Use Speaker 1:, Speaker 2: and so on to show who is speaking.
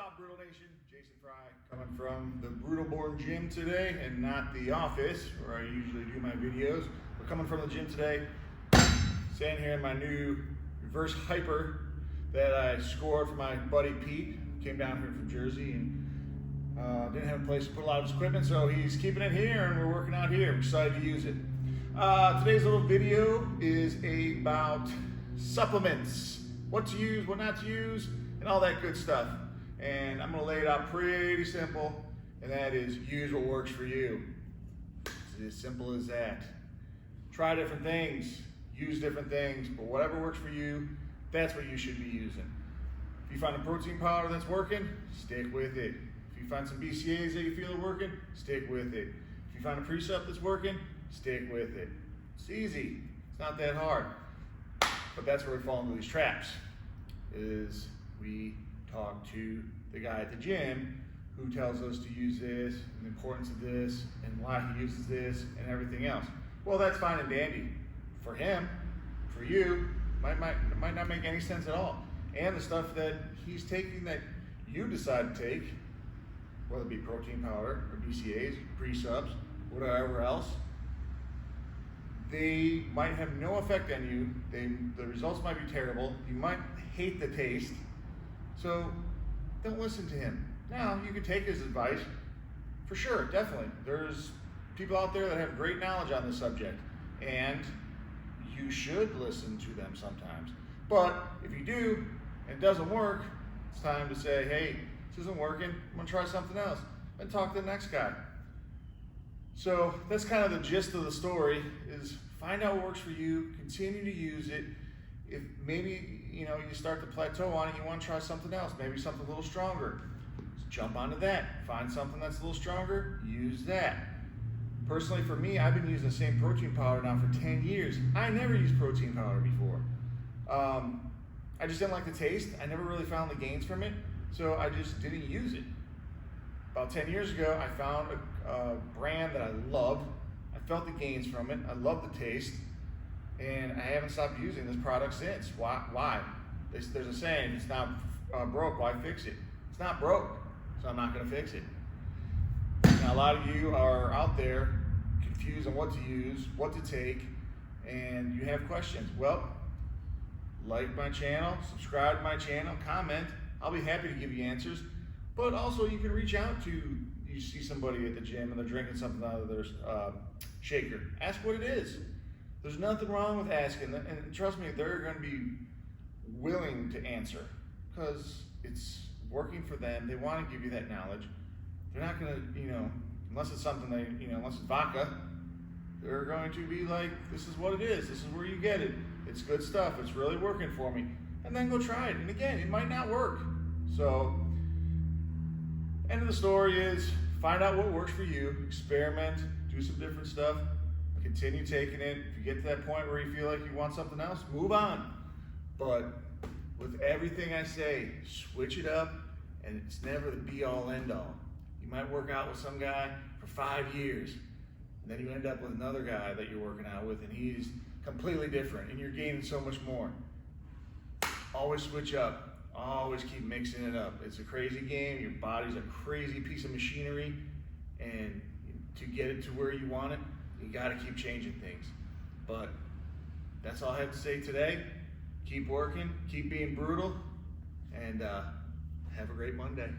Speaker 1: up, Brutal Nation? Jason Fry coming from the Brutal Born Gym today, and not the office where I usually do my videos. We're coming from the gym today, standing here in my new reverse hyper that I scored for my buddy Pete. Came down here from Jersey and didn't have a place to put a lot of his equipment, so he's keeping it here and we're working out here. I'm excited to use it. Today's little video is about supplements, what to use, what not to use, and all that good stuff. And I'm gonna lay it out pretty simple, and that is use what works for you. It's as simple as that. Try different things, use different things, but whatever works for you, that's what you should be using. If you find a protein powder that's working, stick with it. If you find some BCAAs that you feel are working, stick with it. If you find a precept that's working, stick with it. It's easy, it's not that hard. But that's where we fall into these traps, is we talk to the guy at the gym who tells us to use this, and the importance of this, and why he uses this, and everything else. Well, that's fine and dandy. For him, for you, might not make any sense at all. And the stuff that he's taking that you decide to take, whether it be protein powder, or BCAAs, pre-subs, whatever else, they might have no effect on you. The results might be terrible. You might hate the taste. So don't listen to him. Now, you can take his advice, for sure, definitely. There's people out there that have great knowledge on this subject, and you should listen to them sometimes. But if you do, and it doesn't work, it's time to say, hey, this isn't working, I'm gonna try something else, and talk to the next guy. So that's kind of the gist of the story, is find out what works for you, continue to use it. If maybe you start to plateau on it, you want to try something else, maybe something a little stronger, just jump onto that. Find something that's a little stronger, use that. Personally, for me, I've been using the same protein powder now for 10 years. I never used protein powder before. I just didn't like the taste. I never really found the gains from it, so I just didn't use it. About 10 years ago, I found a brand that I loved. I felt the gains from it. I loved the taste. And I haven't stopped using this product since. Why? There's a saying, it's not broke, why fix it? It's not broke, so I'm not gonna fix it. Now, a lot of you are out there confused on what to use, what to take, and you have questions. Well, like my channel, subscribe to my channel, comment. I'll be happy to give you answers. But also, you can reach out to, you see somebody at the gym and they're drinking something out of their shaker. Ask what it is. There's nothing wrong with asking, and trust me, they're going to be willing to answer because it's working for them. They want to give you that knowledge. They're not going to, unless it's something unless it's vodka, they're going to be like, this is what it is. This is where you get it. It's good stuff. It's really working for me. And then go try it. And again, it might not work. So, end of the story is find out what works for you, experiment, do some different stuff, continue taking it. If you get to that point where you feel like you want something else, move on. But with everything I say, switch it up, and it's never the be all end all. You might work out with some guy for 5 years, and then you end up with another guy that you're working out with, and he's completely different, and you're gaining so much more. Always switch up. Always keep mixing it up. It's a crazy game. Your body's a crazy piece of machinery, and to get it to where you want it, you gotta keep changing things. But that's all I have to say today. Keep working, keep being brutal, and have a great Monday.